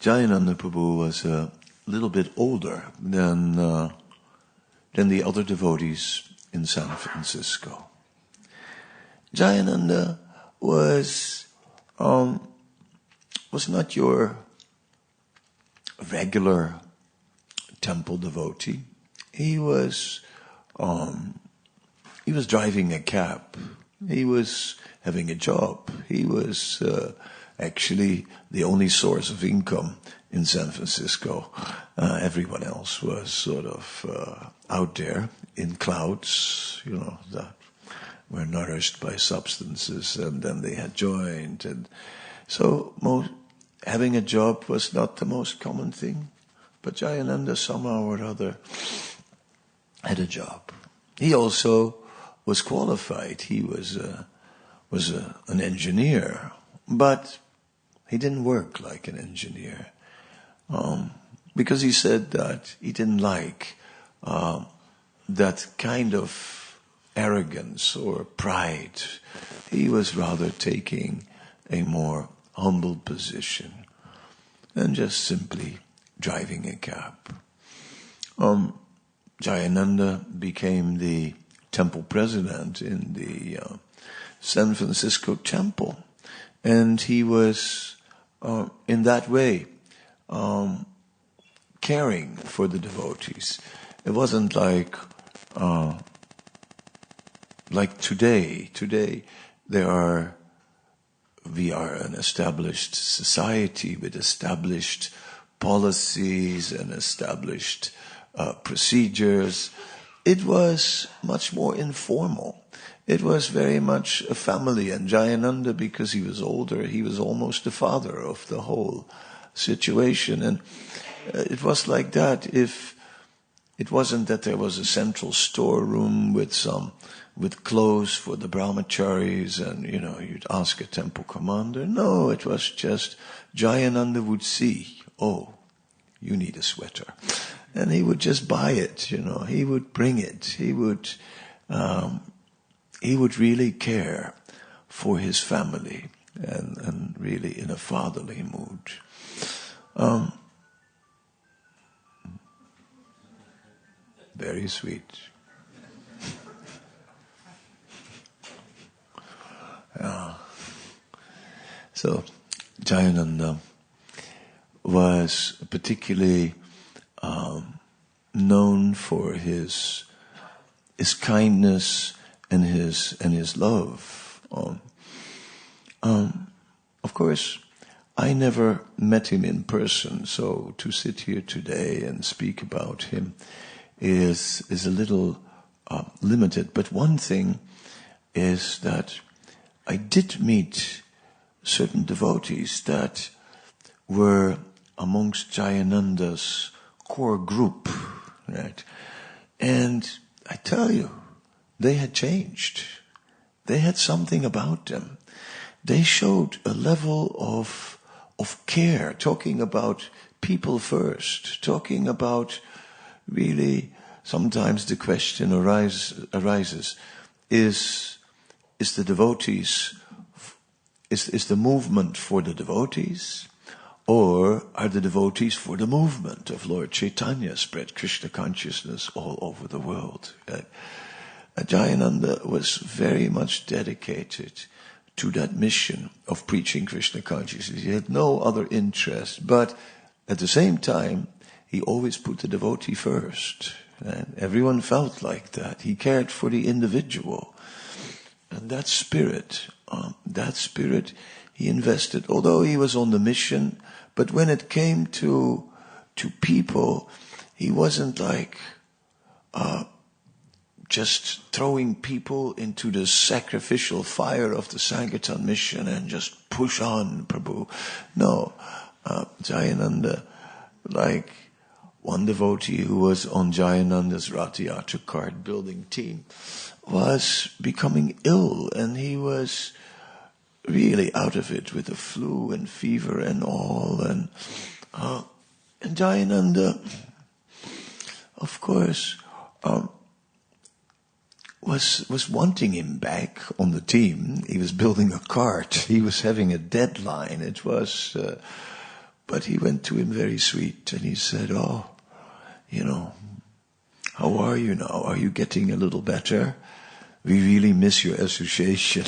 Jayananda Prabhu was a little bit older than the other devotees in San Francisco. Jayananda was not your regular temple devotee. He was driving a cab. He was having a job. He was actually the only source of income in San Francisco. Everyone else was sort of out there in clouds, that were nourished by substances, and then they had joined. And so having a job was not the most common thing. But Jayananda somehow or other had a job. He also was qualified. He was an engineer, but he didn't work like an engineer because he said that he didn't like that kind of arrogance or pride. He was rather taking a more humble position and just simply driving a cab. Jayananda became the temple president in the San Francisco temple, and he was in that way caring for the devotees. It wasn't like today. Today we are an established society with established policies and established procedures. It was much more informal. It was very much a family, and Jayananda, because he was older, he was almost the father of the whole situation. And it was like that. If it wasn't that there was a central storeroom with clothes for the brahmacharis, and you'd ask a temple commander. No, it was just Jayananda would see, oh, you need a sweater. And he would just buy it, he would bring it. He would really care for his family and really in a fatherly mood. Very sweet. So Jayananda was particularly known for his kindness and his love. Of course, I never met him in person, so to sit here today and speak about him is a little limited. But one thing is that I did meet certain devotees that were amongst Jayananda's core group, right? And I tell you, they had changed. They had something about them. They showed a level of care, talking about people first, talking about really, sometimes the question arises, is the devotees, is the movement for the devotees, or are the devotees for the movement of Lord Chaitanya spread Krishna consciousness all over the world? Jayananda was very much dedicated to that mission of preaching Krishna consciousness. He had no other interest, but at the same time, he always put the devotee first. And everyone felt like that. He cared for the individual. And that spirit he invested. Although he was on the mission, but when it came to people, he wasn't like just throwing people into the sacrificial fire of the Sankirtan mission and just push on, Prabhu. No, Jayananda, like one devotee who was on Jayananda's Rath Yatra card building team, was becoming ill, and he was really out of it with the flu and fever and all. And Jayananda, of course, was wanting him back on the team. He was building a cart. He was having a deadline. It was But he went to him very sweet and he said, "Oh, how are you now? Are you getting a little better? We really miss your association."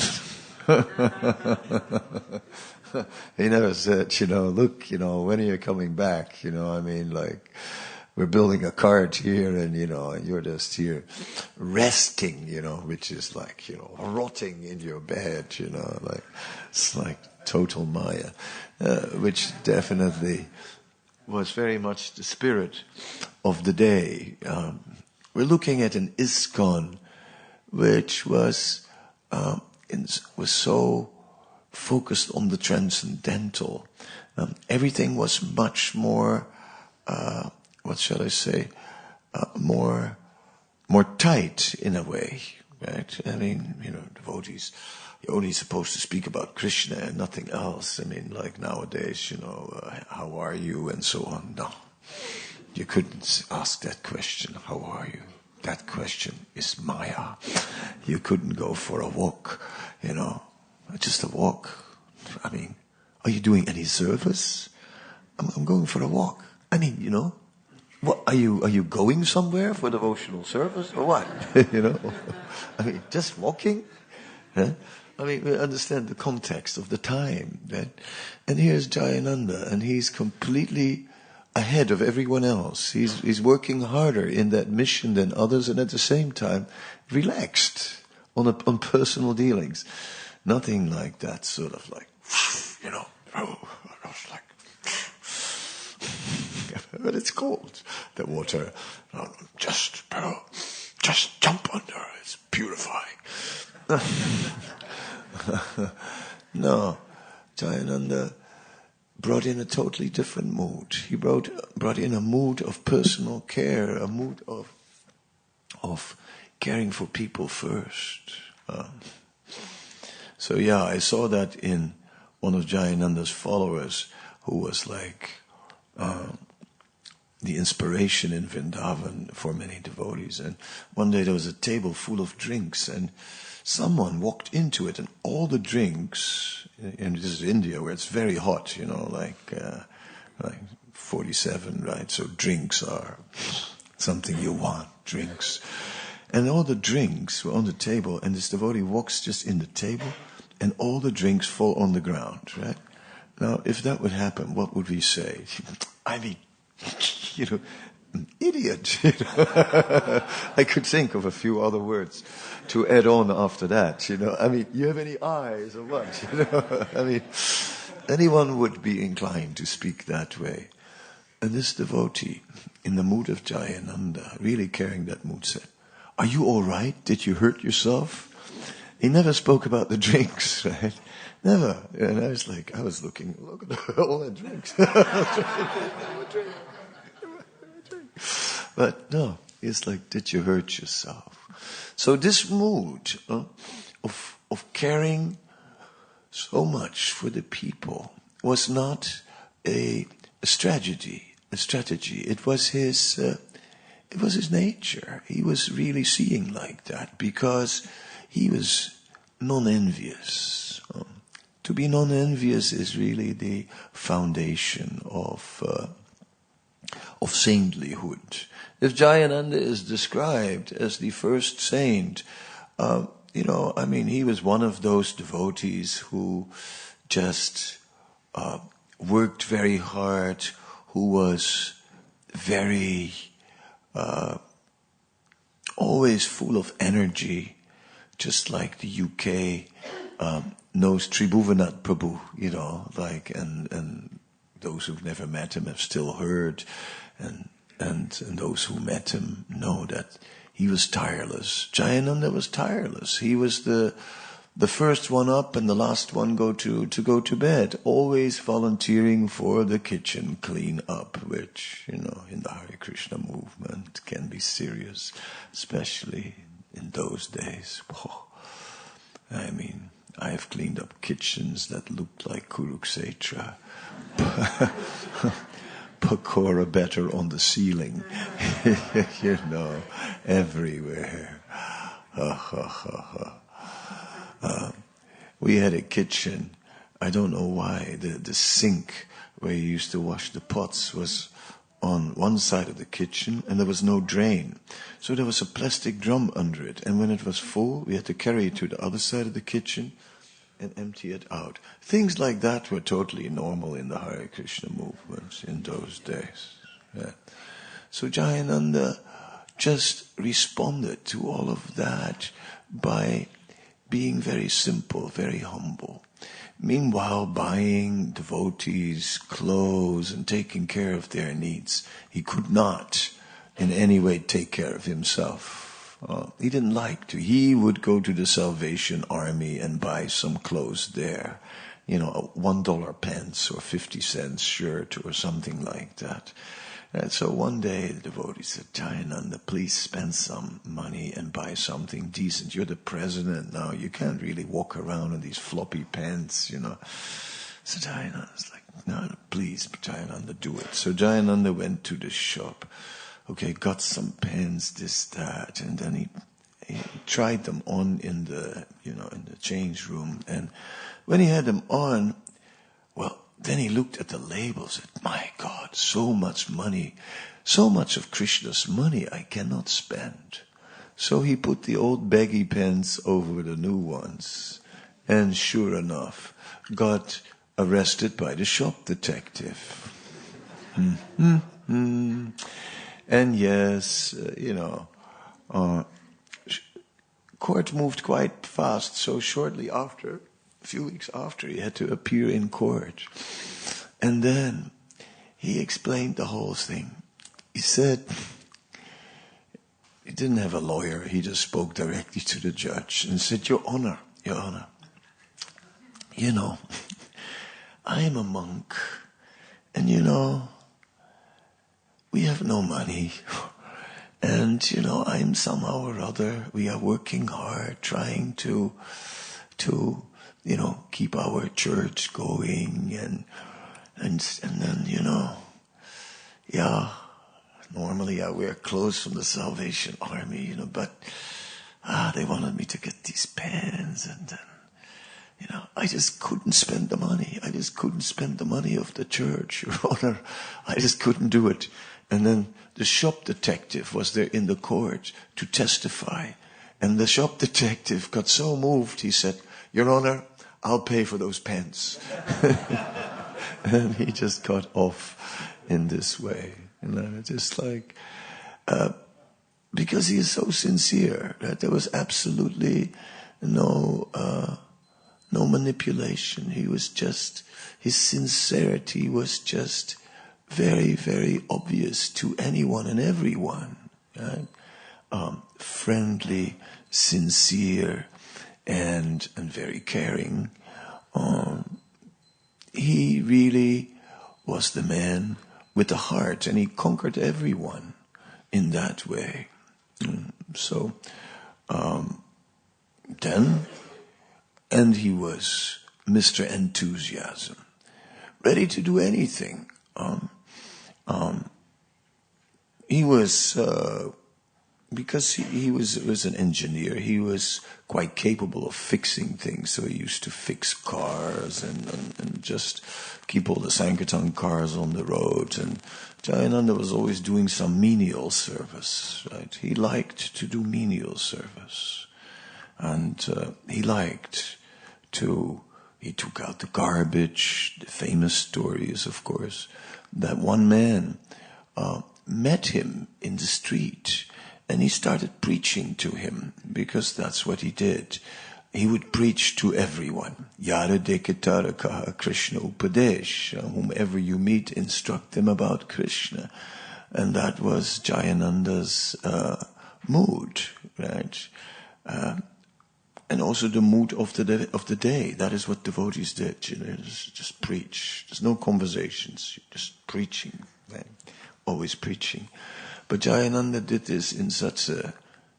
He never said, "Look, when are you coming back? We're building a cart here and, and you're just here resting, which is like, rotting in your bed, it's like total Maya, which definitely was very much the spirit of the day. We're looking at an ISKCON which was so focused on the transcendental. Everything was much more, more tight in a way, right? Devotees, you're only supposed to speak about Krishna and nothing else. Like nowadays, how are you and so on. No, you couldn't ask that question, how are you? That question is Maya. You couldn't go for a walk, just a walk. Are you doing any service? I'm going for a walk. What are you going somewhere for devotional service or what? Just walking. Huh? We understand the context of the time, right? And here's Jayananda, and he's completely ahead of everyone else. He's working harder in that mission than others, and at the same time relaxed on personal dealings. Nothing like that sort of like, but it's cold, the water. Just jump under, it's purifying. No, Jayananda brought in a totally different mood. He brought in a mood of personal care, a mood of caring for people first. So I saw that in one of Jayananda's followers who was like the inspiration in Vrindavan for many devotees. And one day there was a table full of drinks and someone walked into it and all the drinks, and this is India where it's very hot, like 47, right? So drinks are something you want, drinks. And all the drinks were on the table and this devotee walks just in the table and all the drinks fall on the ground, right? Now, if that would happen, what would we say? An idiot. I could think of a few other words to add on after that. You have any eyes or what? Anyone would be inclined to speak that way. And this devotee, in the mood of Jayananda, really carrying that mood, said, "Are you all right? Did you hurt yourself?" He never spoke about the drinks, right? Never. And I was looking, look at all the drinks. But no, it's like, did you hurt yourself? So this mood of caring so much for the people was not a strategy. It was his nature. He was really seeing like that because he was non-envious. To be non-envious is really the foundation of saintlyhood. If Jayananda is described as the first saint, he was one of those devotees who just worked very hard, who was very always full of energy, just like the UK knows Tribhuvannath Prabhu, and those who've never met him have still heard, and those who met him know that he was tireless. Jayananda was tireless. He was the first one up and the last one go to bed, always volunteering for the kitchen clean up, which, in the Hare Krishna movement can be serious, especially in those days. Oh, I have cleaned up kitchens that looked like Kurukshetra. Pakora better on the ceiling, everywhere. We had a kitchen. I don't know why. The sink where he used to wash the pots was on one side of the kitchen, and there was no drain. So there was a plastic drum under it, and when it was full, we had to carry it to the other side of the kitchen and empty it out. Things like that were totally normal in the Hare Krishna movement in those days. Yeah. So Jayananda just responded to all of that by being very simple, very humble. Meanwhile, buying devotees clothes and taking care of their needs. He could not in any way take care of himself. He didn't like to. He would go to the Salvation Army and buy some clothes there. A $1 pants or 50 cents shirt or something like that. And so one day the devotee said, Jayananda, please spend some money and buy something decent. You're the president now. You can't really walk around in these floppy pants, So Jayananda's like, no, please, Jayananda, do it. So Jayananda went to the shop. Okay, got some pants, this, that, and then he tried them on in the change room. And when he had them on, then he looked at the labels and said, my God, so much money, so much of Krishna's money I cannot spend. So he put the old baggy pants over the new ones, and sure enough, got arrested by the shop detective. And yes, court moved quite fast, so shortly after, a few weeks after, he had to appear in court. And then he explained the whole thing. He said, he didn't have a lawyer, he just spoke directly to the judge and said, Your Honor, I am a monk, and we have no money. And, I'm somehow or other, we are working hard, trying to keep our church going, and then, normally I wear clothes from the Salvation Army, but they wanted me to get these pants, and then, I just couldn't spend the money. I just couldn't spend the money of the church, Your Honor. I just couldn't do it. And then the shop detective was there in the court to testify. And the shop detective got so moved, he said, Your Honor, I'll pay for those pants. And he just got off in this way. Just like, because he is so sincere, that there was absolutely no manipulation. He was just, his sincerity was just very, very obvious to anyone and everyone. Right? Friendly, sincere, and very caring. He really was the man with the heart, and he conquered everyone in that way. So, and he was Mr. Enthusiasm, ready to do anything. He was, because he was an engineer, he was quite capable of fixing things. So he used to fix cars and just keep all the Sankirtan cars on the road. And Jayananda was always doing some menial service, right? He liked to do menial service. And he took out the garbage. The famous story is, of course, that one man met him in the street, and he started preaching to him, because that's what he did. He would preach to everyone. Yara Dekitaraka Krishna Upadesh. Whomever you meet, instruct them about Krishna. And that was Jayananda's mood, right? And also the mood of the day. That is what devotees did. Just preach. There's no conversations. Just preaching. Right? Always preaching. But Jayananda did this in such a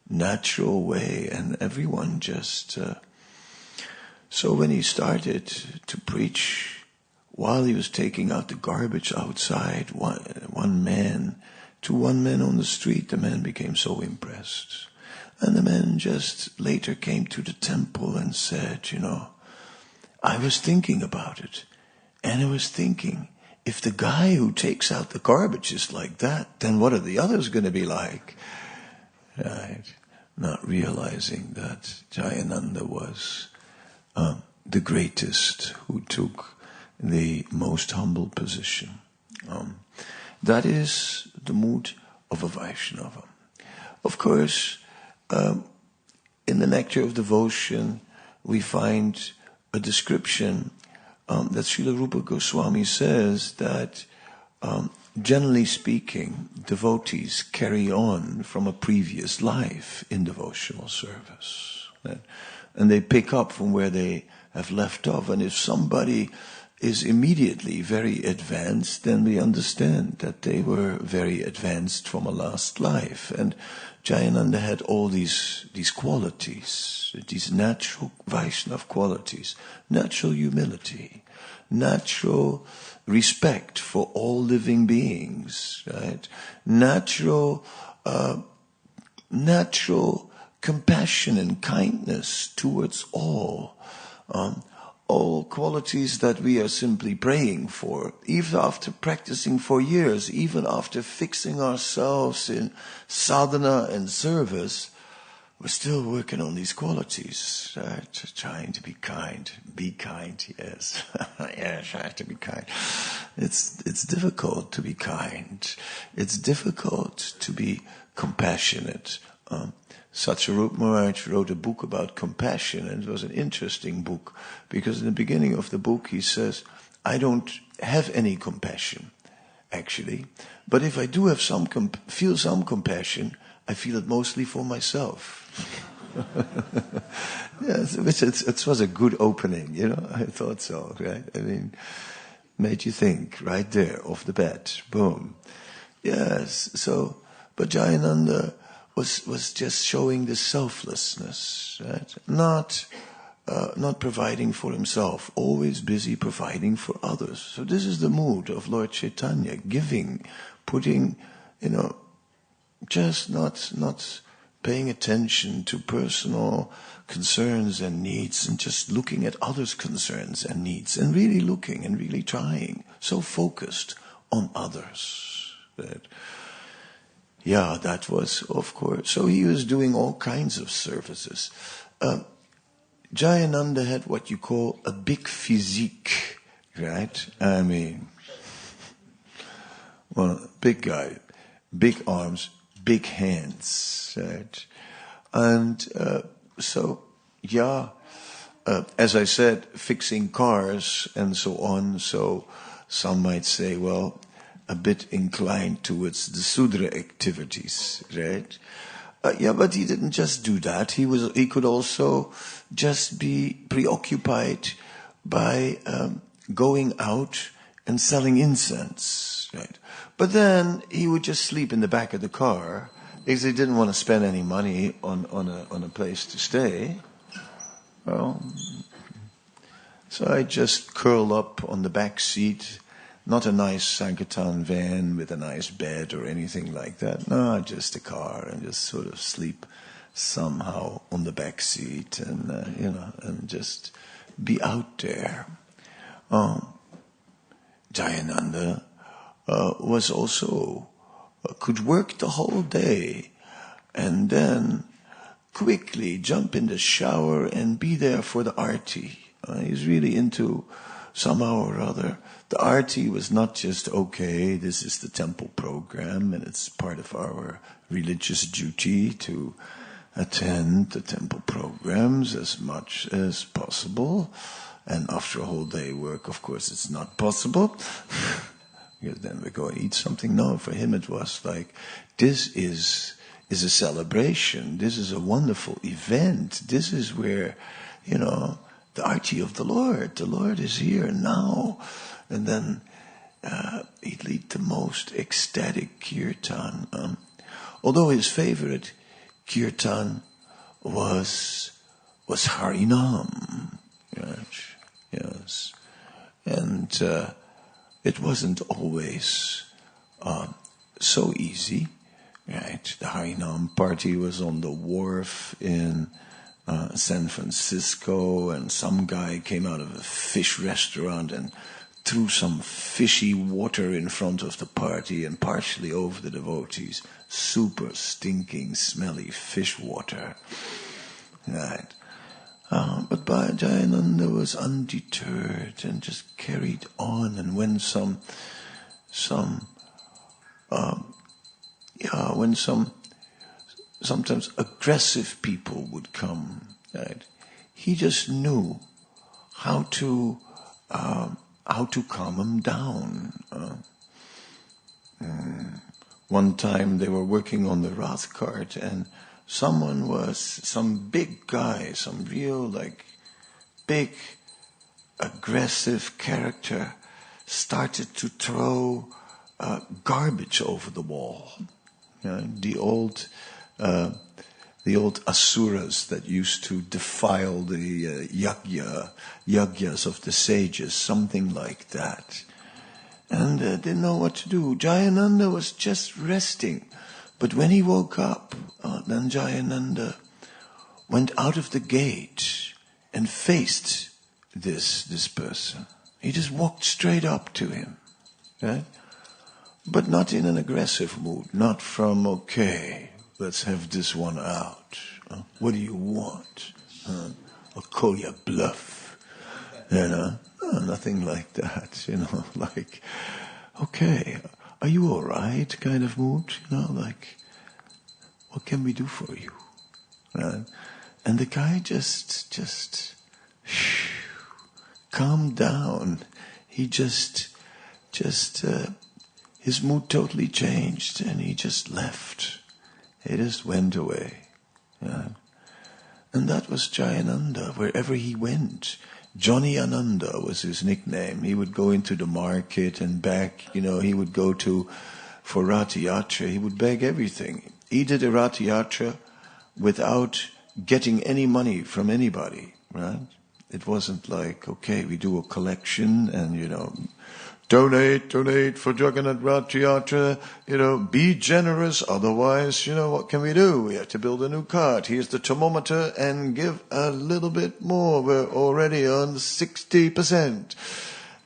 natural way, and everyone just... So when he started to preach, while he was taking out the garbage outside, one man on the street, the man became so impressed. And the man just later came to the temple and said, I was thinking about it. And I was thinking, if the guy who takes out the garbage is like that, then what are the others going to be like? Right? Not realizing that Jayananda was the greatest who took the most humble position. That is the mood of a Vaishnava. Of course, in the Nectar of Devotion, we find a description that Srila Rupa Goswami says that generally speaking, devotees carry on from a previous life in devotional service. And they pick up from where they have left off. And if somebody is immediately very advanced, then we understand that they were very advanced from a last life. And Jayananda had all these qualities, these natural Vaishnava qualities, natural humility, natural respect for all living beings, right? Natural compassion and kindness towards all qualities that we are simply praying for, even after practicing for years, even after fixing ourselves in sadhana and service, we're still working on these qualities, right? Trying to be kind. Be kind, yes. Yeah, try to be kind. It's difficult to be kind. It's difficult to be compassionate. Satyarup Maharaj wrote a book about compassion, and it was an interesting book, because in the beginning of the book he says, I don't have any compassion, actually, but if I do have feel some compassion, I feel it mostly for myself. Yes, which it was a good opening, I thought so, right? I mean, made you think right there off the bat, boom. Yes, so, but Jayananda was just showing the selflessness, right? Not providing for himself, always busy providing for others. So this is the mood of Lord Chaitanya, giving, putting, just not paying attention to personal concerns and needs, and just looking at others' concerns and needs, and really looking and really trying, so focused on others. That was, of course. So he was doing all kinds of services. Jayananda had what you call a big physique, right? I mean, well, big guy, big arms, big hands, right? And as I said, fixing cars and so on. So some might say, well, a bit inclined towards the Sudra activities, right? But he didn't just do that. He could also just be preoccupied by going out and selling incense, right? But then he would just sleep in the back of the car because he didn't want to spend any money on a place to stay. Well, so I just curl up on the back seat. Not a nice Sankirtan van with a nice bed or anything like that. No, just a car, and just sort of sleep somehow on the back seat, and and just be out there. Jayananda was also could work the whole day, and then quickly jump in the shower and be there for the arti. He's really into somehow or other. The arti was not just, okay, this is the temple program and it's part of our religious duty to attend the temple programs as much as possible. And after a whole day work, of course, it's not possible. Because then we go and eat something. No, for him it was like, this is a celebration. This is a wonderful event. This is where, the arti of the Lord. The Lord is here now. And then he'd lead the most ecstatic kirtan. Although his favorite kirtan was Harinam. Yes. And it wasn't always so easy. Right? The Harinam party was on the wharf in San Francisco, and some guy came out of a fish restaurant and threw some fishy water in front of the party and partially over the devotees. Super stinking, smelly fish water. Right. But Jayananda was undeterred and just carried on. And when sometimes aggressive people would come, right, he just knew how to calm them down. One time they were working on the Rath cart, and some big guy, some real big aggressive character, started to throw garbage over the wall. The old asuras that used to defile the yagyas of the sages, something like that. And didn't know what to do. Jayananda was just resting. But when he woke up, then Jayananda went out of the gate and faced this person. He just walked straight up to him. Right? But not in an aggressive mood. Not from, okay, let's have this one out. What do you want? I'll call you bluff. No, nothing like that. Okay, are you all right? Kind of mood. What can we do for you? And the guy just calmed down. He just his mood totally changed, and he just left. He just went away. And that was Jayananda. Wherever he went, Johnny Ananda was his nickname. He would go into the market and beg, he would go for Rath Yatra, he would beg everything. He did a Rath Yatra without getting any money from anybody, right? It wasn't like, okay, we do a collection and, donate for Jagannath Rath Yatra, be generous, otherwise, what can we do? We have to build a new cart. Here's the thermometer and give a little bit more. We're already on 60%.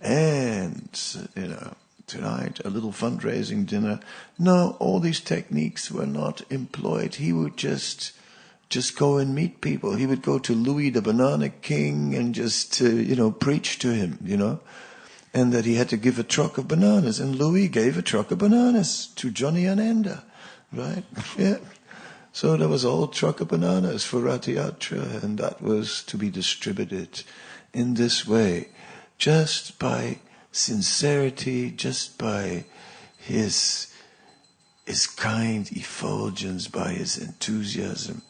And, tonight, a little fundraising dinner. No, all these techniques were not employed. He would just go and meet people. He would go to Louis the Banana King and just, preach to him, and that he had to give a truck of bananas. And Louis gave a truck of bananas to Johnny Ananda, right? Yeah. So there was a whole truck of bananas for Rath Yatra, and that was to be distributed in this way, just by sincerity, just by his kind effulgence, by his enthusiasm.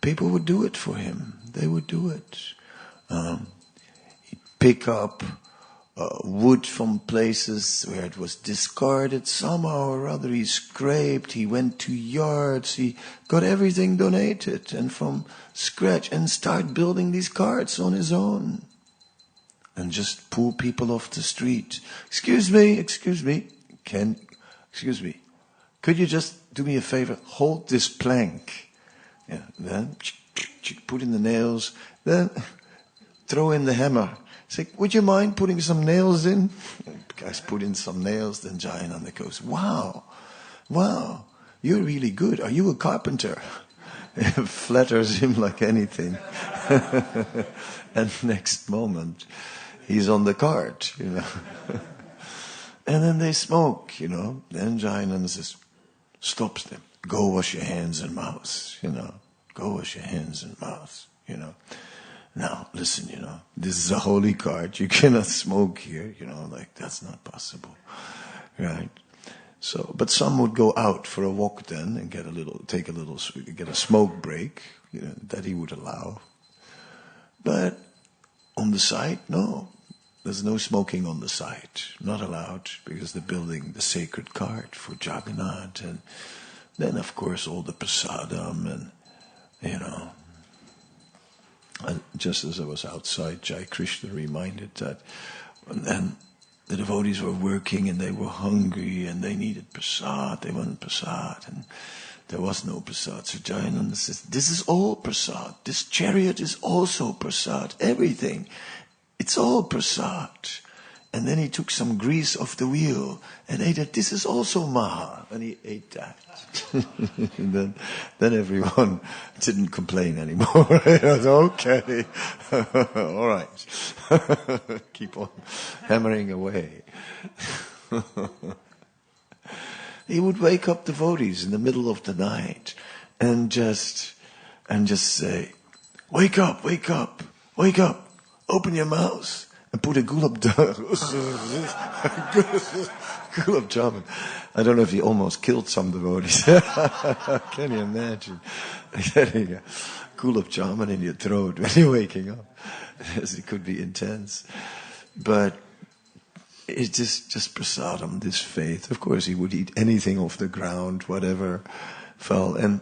People would do it for him. They would do it. He'd pick up wood from places where it was discarded somehow or other. He scraped, he went to yards, he got everything donated, and from scratch, and start building these carts on his own. And just pull people off the street. Excuse me, could you just do me a favor? Hold this plank. Yeah, then put in the nails, then throw in the hammer. Say, would you mind putting some nails in? The guys put in some nails, then Jayananda goes, wow, you're really good. Are you a carpenter? It flatters him like anything. And next moment, he's on the cart, And then they smoke, Then Jayananda stops them. Go wash your hands and mouths, Go wash your hands and mouths, Now, listen, this is a holy cart. You cannot smoke here, that's not possible, right? So, but some would go out for a walk then and get a smoke break, that he would allow. But on the site, no. There's no smoking on the site. Not allowed, because they're building the sacred cart for Jagannath. And then, of course, all the prasadam and, And just as I was outside, Jai Krishna reminded that, and then the devotees were working and they were hungry and they needed prasad, they wanted prasad, and there was no prasad. So Jayananda says, this is all prasad. This chariot is also prasad. Everything. It's all prasad. And then he took some grease off the wheel and ate it. This is also Maha. And he ate that. And then everyone didn't complain anymore. It was okay. All right. Keep on hammering away. He would wake up devotees in the middle of the night and just say, wake up, wake up, wake up, open your mouths. And put a gulab jamun. I don't know if he almost killed some devotees. Can you imagine getting a gulab jamun in your throat when you're waking up? Yes, it could be intense. But it's just prasadam, this faith. Of course, he would eat anything off the ground, whatever fell. And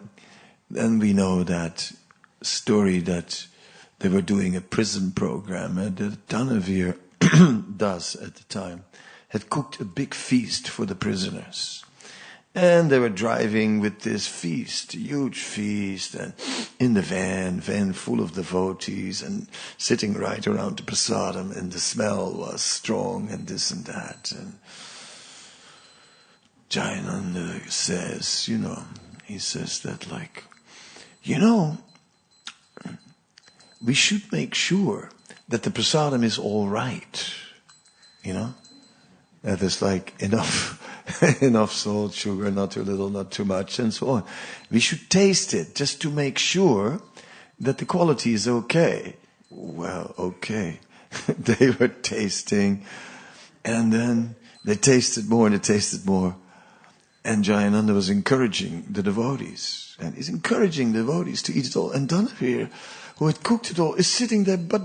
then we know that story that they were doing a prison program, and the Tanavir Das at the time had cooked a big feast for the prisoners. And they were driving with this feast, a huge feast, and in the van full of devotees, and sitting right around the prasadam, and the smell was strong, and this and that. And Jayananda says, he says that we should make sure that the prasadam is all right, that there's enough salt, sugar, not too little, not too much, and so on. We should taste it just to make sure that the quality is okay. Well, okay. They were tasting, and then they tasted more, and Jayananda was encouraging the devotees, and he's encouraging the devotees to eat it all. And Dhanavir, who had cooked it all, is sitting there, but,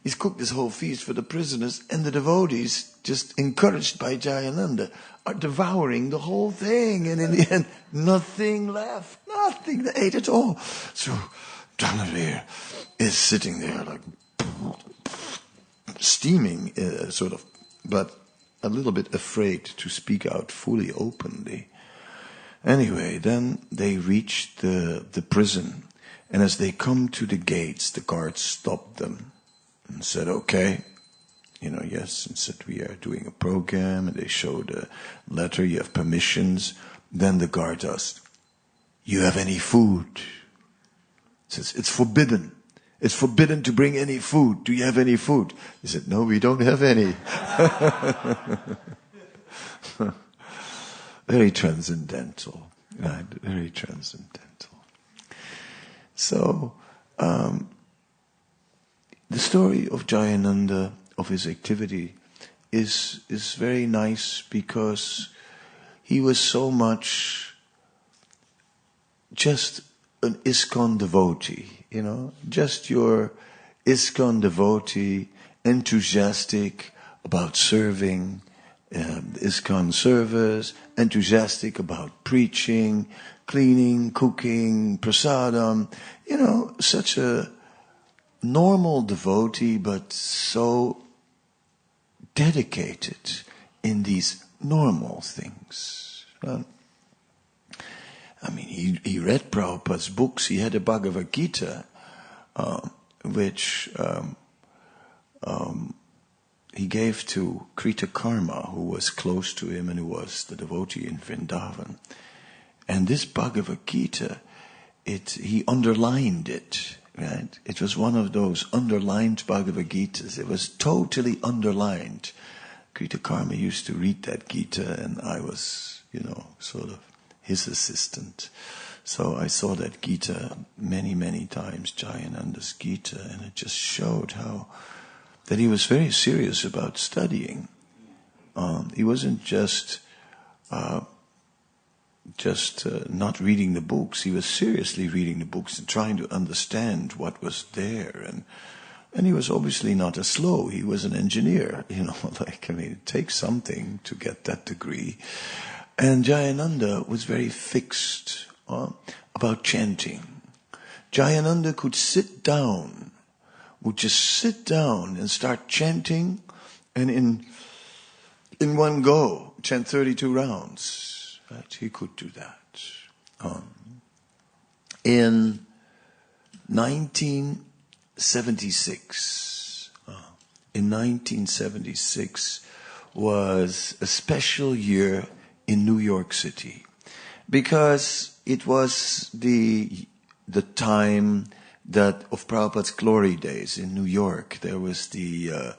he's cooked this whole feast for the prisoners, and the devotees, just encouraged by Jayananda, are devouring the whole thing, and in the end, nothing left, nothing, they ate it all. So, Dhanavir is sitting there like, steaming, but a little bit afraid to speak out fully openly. Anyway, then they reached the prison, and as they come to the gates, the guards stopped them and said, okay, yes, and said, we are doing a program, and they showed a letter, you have permissions. Then the guard asked, you have any food? Says, it's forbidden. It's forbidden to bring any food. Do you have any food? He said, no, we don't have any. Very transcendental, right? Very transcendental. So, the story of Jayananda, of his activity, is very nice because he was so much just an ISKCON devotee, just your ISKCON devotee, enthusiastic about serving, ISKCON service, enthusiastic about preaching, cleaning, cooking, prasadam, such a normal devotee, but so dedicated in these normal things. He read Prabhupada's books. He had a Bhagavad Gita, which he gave to Krita Karma, who was close to him and who was the devotee in Vrindavan. And this Bhagavad Gita, he underlined it, right? It was one of those underlined Bhagavad Gitas. It was totally underlined. Krita Karma used to read that Gita, and I was, sort of his assistant. So I saw that Gita many, many times, Jayananda's Gita, and it just showed that he was very serious about studying. He wasn't just not reading the books. He was seriously reading the books and trying to understand what was there. And he was obviously not a slow. He was an engineer. It takes something to get that degree. And Jayananda was very fixed about chanting. Jayananda could would just sit down and start chanting, and in one go, chant 32 rounds. Right? He could do that. In 1976, in 1976 was a special year in New York City, because it was the time that of Prabhupada's glory days in New York. There was the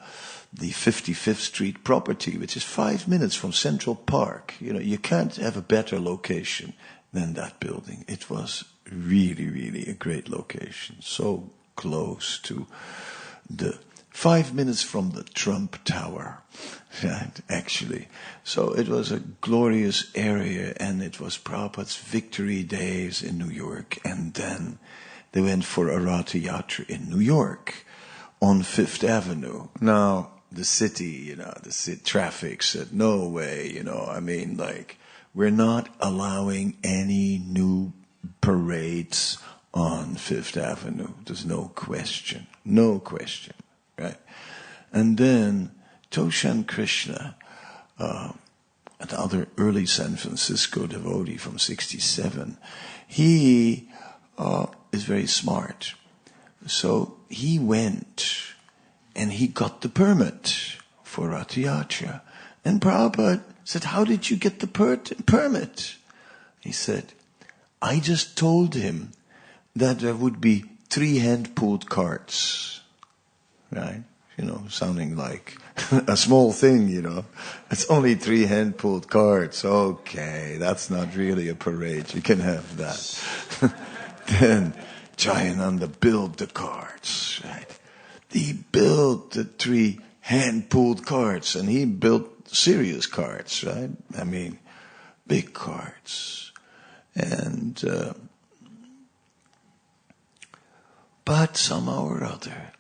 55th Street property, which is 5 minutes from Central Park. You can't have a better location than that building. It was really, really a great location. So close to 5 minutes from the Trump Tower, right, actually. So it was a glorious area, and it was Prabhupada's victory days in New York. And then they went for a Ratha Yatra in New York on 5th Avenue. Now, the city, traffic said, no way, we're not allowing any new parades on 5th Avenue. There's no question, right? And then Toshan Krishna, another early San Francisco devotee from 1967, he is very smart. So he went and he got the permit for Ratha Yatra. And Prabhupada said, how did you get the permit? He said, I just told him that there would be 3 hand-pulled carts. Right? Sounding like a small thing, It's only 3 hand-pulled carts. Okay, that's not really a parade. You can have that. Then Jayananda built the carts, right? He built the 3 hand-pulled carts, and he built serious carts, right? Big carts. And but somehow or other,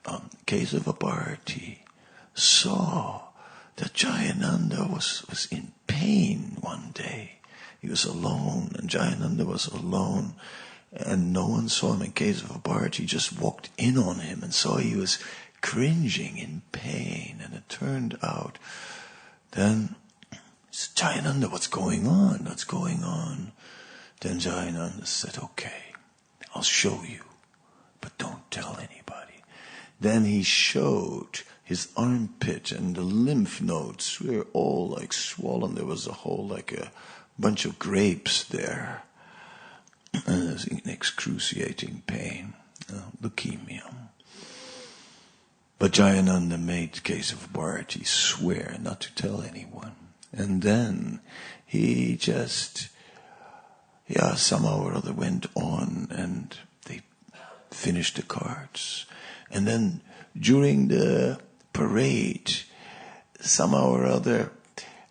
Kesava Bharati saw that Jayananda was in pain one day. He was alone, and Jayananda was alone, and no one saw him. And Kesava Bharati just walked in on him and saw he was cringing in pain. And it turned out, then, Jayananda, what's going on? What's going on? Then Jayananda said, okay, I'll show you, but don't tell anybody. Then he showed his armpit, and the lymph nodes were all swollen. There was a bunch of grapes there. And it was in excruciating pain, leukemia. But Jayananda made Kesava Bharati swear not to tell anyone. And then he just, somehow or other went on, and they finished the carts. And then during the parade, somehow or other,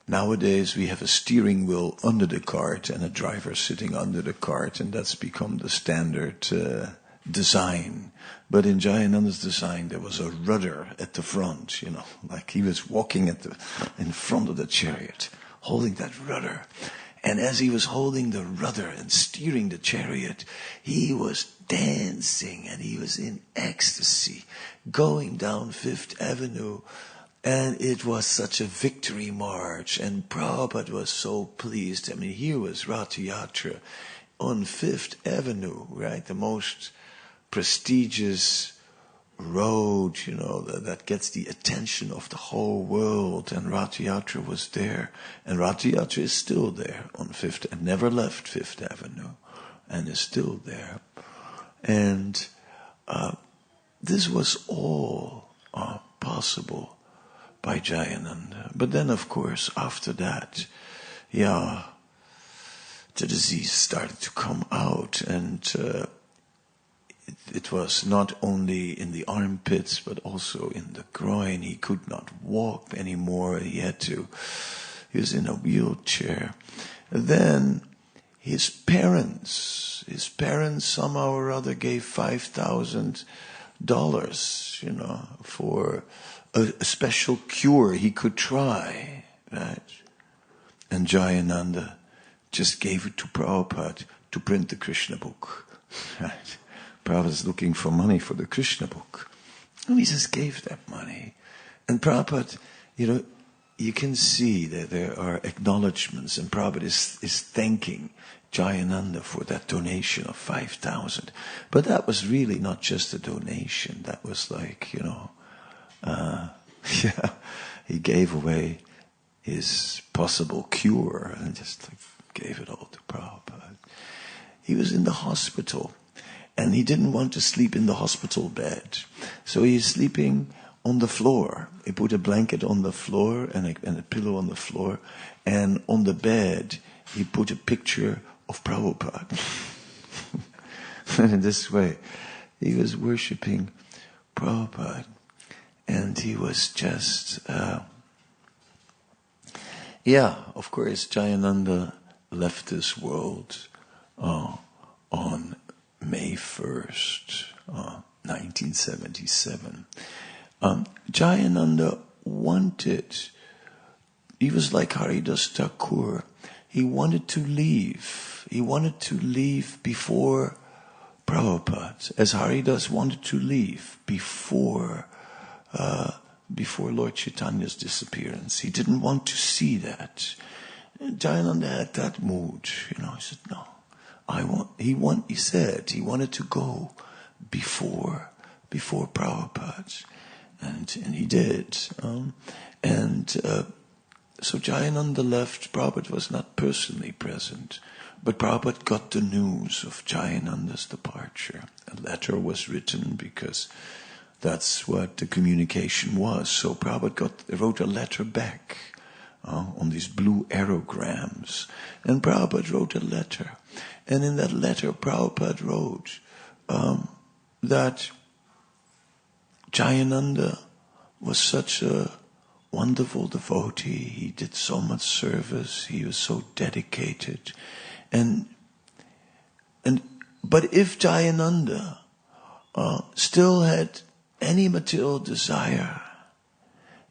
nowadays we have a steering wheel under the cart and a driver sitting under the cart, and that's become the standard design. But in Jayananda's design, there was a rudder at the front, like he was walking in front of the chariot, holding that rudder. And as he was holding the rudder and steering the chariot, he was dancing and he was in ecstasy, going down 5th Avenue. And it was such a victory march, and Prabhupada was so pleased. Here was Ratha Yatra on 5th Avenue, right? The most prestigious road, that gets the attention of the whole world. And Ratha Yatra was there. And Ratha Yatra is still there on 5th, and never left 5th Avenue, and is still there. And this was all possible by Jayananda. But then, of course, after that, the disease started to come out, and it was not only in the armpits, but also in the groin. He could not walk anymore. He was in a wheelchair. Then his parents somehow or other gave $5,000, for a special cure he could try, right? And Jayananda just gave it to Prabhupada to print the Krishna book, right? Prabhupada's looking for money for the Krishna book. And he just gave that money. And Prabhupada, you can see that there are acknowledgements, and Prabhupada is thanking Jayananda for that donation of 5,000. But that was really not just a donation. That was Yeah, he gave away his possible cure and just gave it all to Prabhupada. He was in the hospital and he didn't want to sleep in the hospital bed. So he's sleeping on the floor. He put a blanket on the floor and a pillow on the floor, and on the bed he put a picture of Prabhupada. And in this way he was worshipping Prabhupada. And he was just, of course, Jayananda left this world on May 1st, 1977. Jayananda he was like Haridas Thakur. He wanted to leave. He wanted to leave before Prabhupada, as Haridas wanted to leave before Lord Chaitanya's disappearance. He didn't want to see that. Jayananda had that mood, He said, no, he said he wanted to go before Prabhupada. And he did. So Jayananda left. Prabhupada was not personally present, but Prabhupada got the news of Jayananda's departure. A letter was written because that's what the communication was. So Prabhupada wrote a letter back on these blue aerograms. And Prabhupada wrote a letter. And in that letter, Prabhupada wrote that Jayananda was such a wonderful devotee. He did so much service. He was so dedicated. But if Jayananda still had any material desire,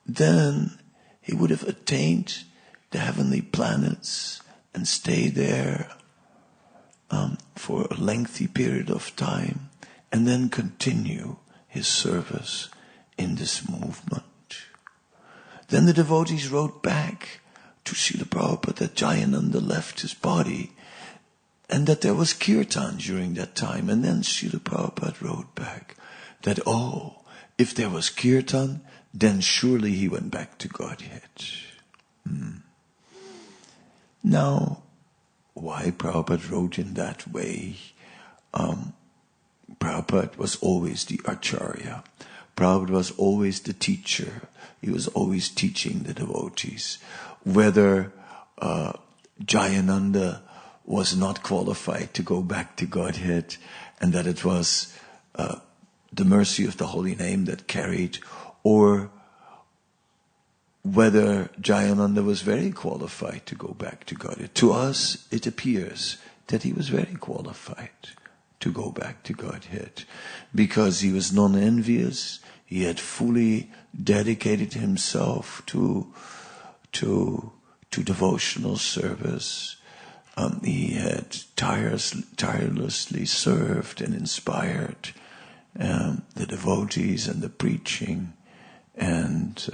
then he would have attained the heavenly planets and stayed there for a lengthy period of time and then continue his service in this movement. Then the devotees wrote back to Srila Prabhupada that Jayananda left his body and that there was kirtan during that time. And then Srila Prabhupada wrote back that, if there was kirtan, then surely he went back to Godhead. Now, why Prabhupada wrote in that way? Prabhupada was always the Acharya. Prabhupada was always the teacher. He was always teaching the devotees. Whether Jayananda was not qualified to go back to Godhead and that it was the mercy of the holy name that carried, or whether Jayananda was very qualified to go back to Godhead. To us, it appears that he was very qualified to go back to Godhead because he was non-envious. He had fully dedicated himself to devotional service. He had tirelessly served and inspired the devotees and the preaching, and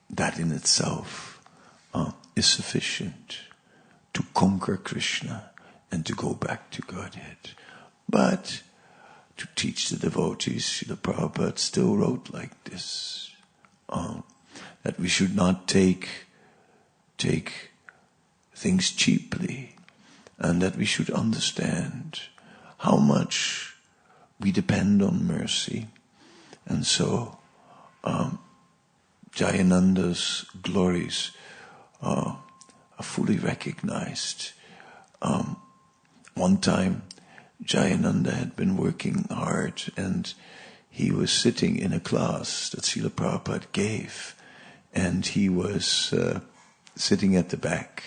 that in itself is sufficient to conquer Krishna and to go back to Godhead. But to teach the devotees, Srila Prabhupada still wrote like this, that we should not take things cheaply, and that we should understand how much we depend on mercy. And so Jayananda's glories are fully recognized. One time Jayananda had been working hard and he was sitting in a class that Srila Prabhupada gave, and he was sitting at the back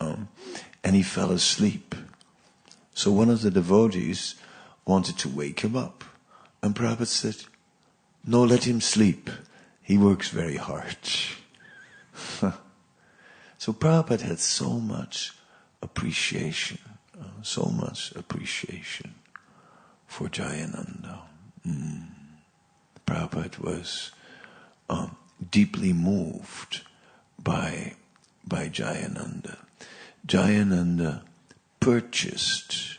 and he fell asleep. So one of the devotees wanted to wake him up, and Prabhupada said, "No, let him sleep. He works very hard." So Prabhupada had so much appreciation for Jayananda. Prabhupada was deeply moved by Jayananda. Jayananda purchased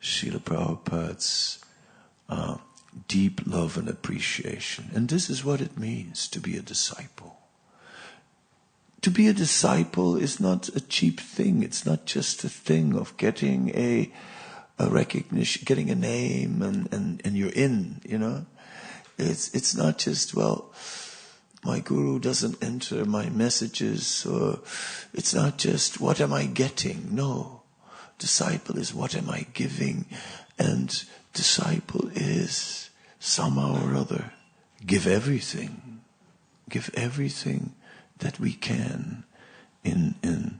Srila Prabhupada's deep love and appreciation. And this is what it means to be a disciple. To be a disciple is not a cheap thing. It's not just a thing of getting a recognition, getting a name, and you're in, you know. It's not just, well, my guru doesn't enter my messages, or it's not just, what am I getting? No. Disciple is, what am I giving? And disciple is, somehow or other, give everything. Give everything that we can in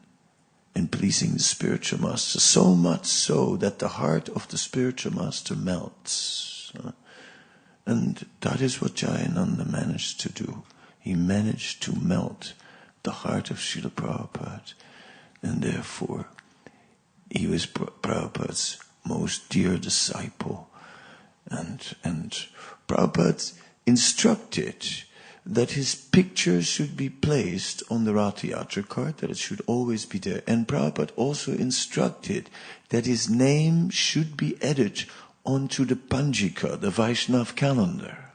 pleasing the spiritual master. So much so that the heart of the spiritual master melts. And that is what Jayananda managed to do. He managed to melt the heart of Srila Prabhupada, and therefore he was Prabhupada's most dear disciple. And Prabhupada instructed that his picture should be placed on the Ratha Yatra card, that it should always be there. And Prabhupada also instructed that his name should be added onto the Panjika, the Vaishnav calendar.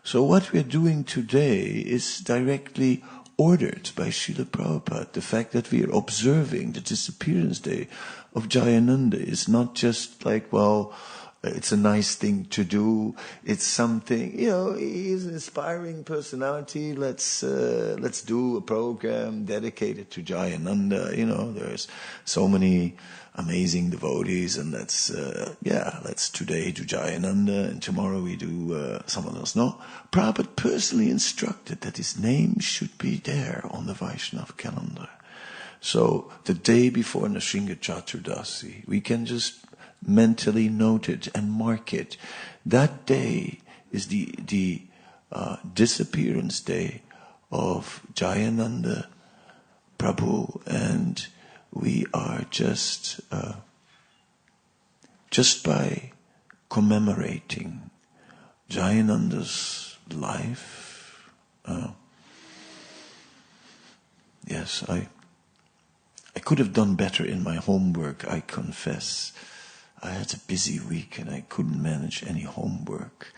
So what we're doing today is directly ordered by Srila Prabhupada. The fact that we are observing the disappearance day of Jayananda is not just like, well, it's a nice thing to do. It's something, you know, he's an inspiring personality. Let's do a program dedicated to Jayananda. You know, there's so many amazing devotees, and let's today do Jayananda, and tomorrow we do someone else. No, Prabhupada personally instructed that his name should be there on the Vaishnav calendar. So the day before Nrsimha Chaturdasi, we can just mentally note it and mark it. That day is the disappearance day of Jayananda Prabhu, and we are just by commemorating Jayananda's life. Yes, I could have done better in my homework, I confess. I had a busy week and I couldn't manage any homework.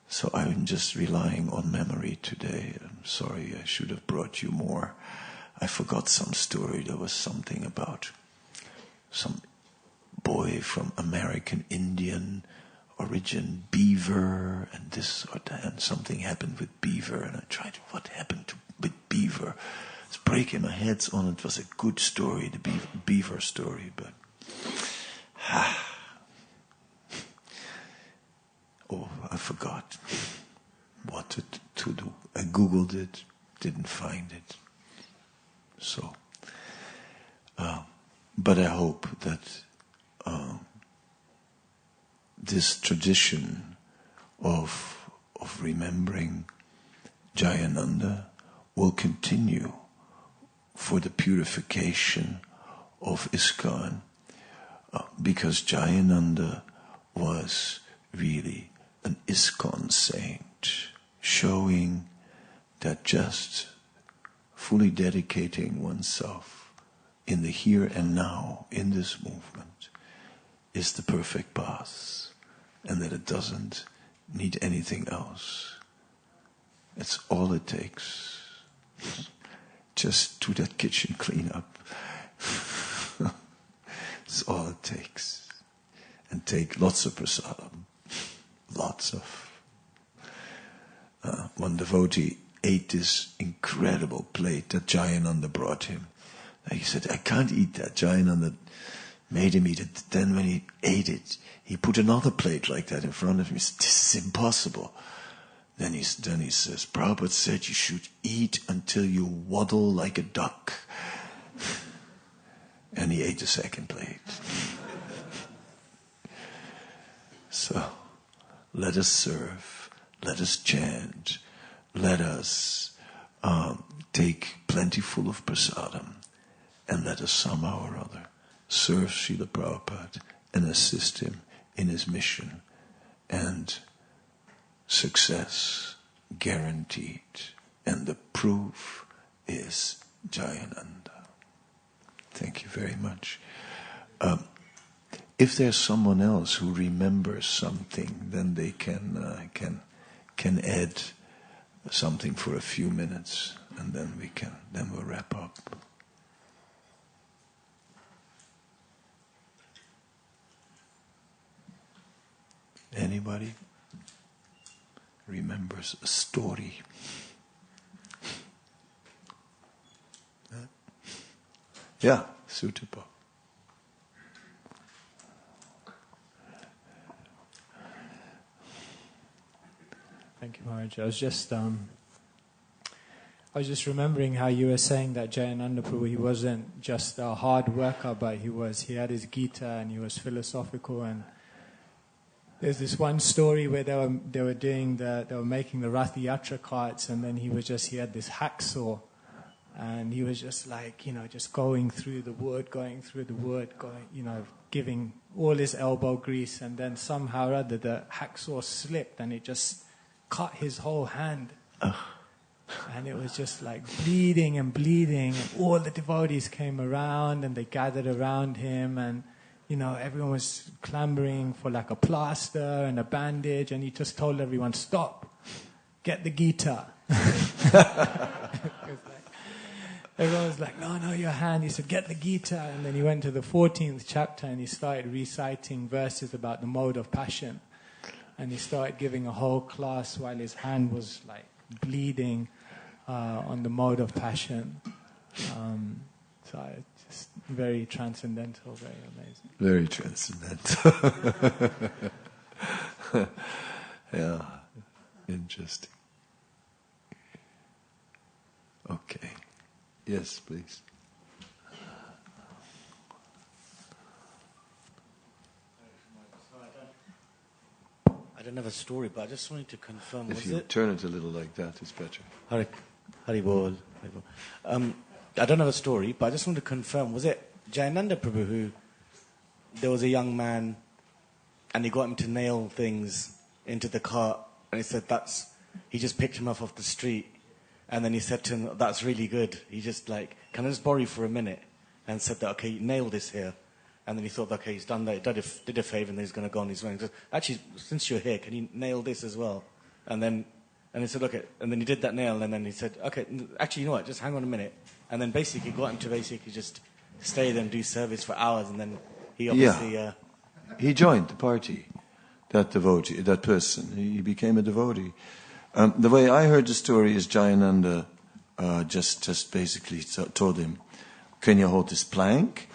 So I'm just relying on memory today. I'm sorry, I should have brought you more. I forgot some story. There was something about some boy from American Indian origin, Beaver, and this or that, and something happened with Beaver, and I tried, what happened with Beaver? It's breaking my head on it. It was a good story, the Beaver story, but I forgot what to do. I Googled it, didn't find it. So, but I hope that this tradition of remembering Jayananda will continue for the purification of ISKCON, because Jayananda was really an ISKCON saint, showing that just fully dedicating oneself in the here and now, in this movement, is the perfect path, and that it doesn't need anything else. It's all it takes. Just do that kitchen cleanup. It's all it takes. And take lots of prasadam. Lots of. One devotee ate this incredible plate that Jayananda brought him. He said, I can't eat that. Jayananda made him eat it. Then when he ate it, he put another plate like that in front of him. He said, this is impossible. Then he says, Prabhupada said you should eat until you waddle like a duck. And he ate the second plate. So, let us serve, let us chant, let us take plentiful of prasadam, and let us somehow or other serve Srila Prabhupada and assist him in his mission, and success guaranteed. And the proof is Jayananda. Thank you very much. if there's someone else who remembers something, then they can add something for a few minutes, and then we'll wrap up. Anybody remembers a story? Yeah, Sutapa. Thank you, Maharaj. I was just remembering how you were saying that Jayananda Prabhu, he wasn't just a hard worker, but he had his Gita and he was philosophical. And there's this one story where they were making the Rath Yatra carts, and then he had this hacksaw, and he was just like, just going through the wood, giving all his elbow grease, and then somehow or other the hacksaw slipped and it just cut his whole hand. And it was just like bleeding, and all the devotees came around and they gathered around him, and everyone was clamoring for like a plaster and a bandage, and he just told everyone, stop, get the Gita. Everyone was like, no, your hand. He said, get the Gita. And then he went to the 14th chapter and he started reciting verses about the mode of passion. And he started giving a whole class while his hand was like bleeding on the mode of passion. So it's just very transcendental, very amazing. Very transcendental. Yeah, interesting. Okay. Yes, please. I don't have a story, but I just wanted to confirm. If you turn it a little like that, it's better. Hari Bol. I don't have a story, but I just want to confirm. Was it Jayananda Prabhu who, there was a young man, and he got him to nail things into the cart, and he said he just picked him up off the street, and then he said to him, that's really good. He just like, can I just borrow you for a minute? And said that, okay, nail this here. And then he thought, okay, he's done that, did a favor, and then he's going to go on his way. He said, actually, since you're here, can you nail this as well? And he said, okay. And then he did that nail, and then he said, okay, actually, you know what, just hang on a minute. And then basically got him to basically just stay there and do service for hours, and then he obviously... he joined the party, that devotee, that person. He became a devotee. The way I heard the story is Jayananda just basically told him, can you hold this plank?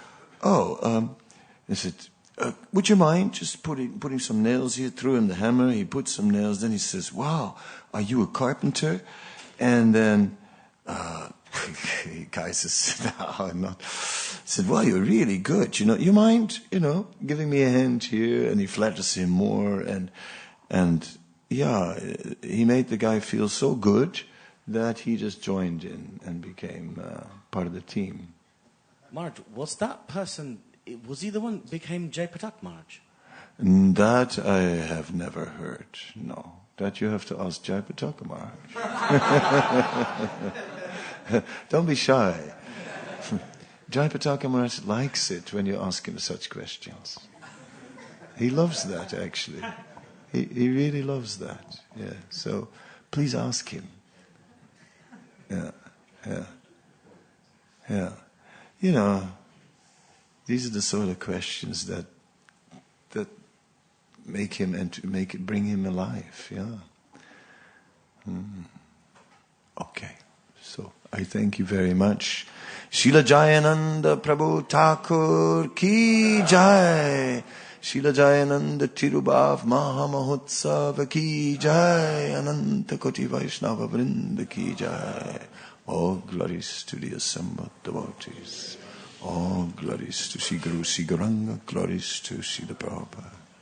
He said, would you mind just putting some nails here? Threw him the hammer, he put some nails, then he says, wow, are you a carpenter? And then guy says, no, I'm not. He said, well, you're really good, you mind, giving me a hand here? And he flatters him more, and yeah, he made the guy feel so good that he just joined in and became part of the team. Maharaj, was that person, was he the one who became Jai Patak Maharaj? That I have never heard, no. That you have to ask Jai Patak Maharaj. Don't be shy. Jai Patak Maharaj likes it when you ask him such questions. He loves that, actually. He really loves that. Yeah. So please ask him. Yeah. These are the sort of questions that make him bring him alive. Yeah. Okay. So I thank you very much. Srila Jayananda Prabhu Thakur Ki Jai. Srila Jayananda Tirubhav Mahamahotsav Ki Jai. Ananta Koti Vaishnava Vrinda Ki Jai. All glories to the assembled devotees. All glories to Sri Guru Sri Gauranga. Glories to Srila Prabhupada.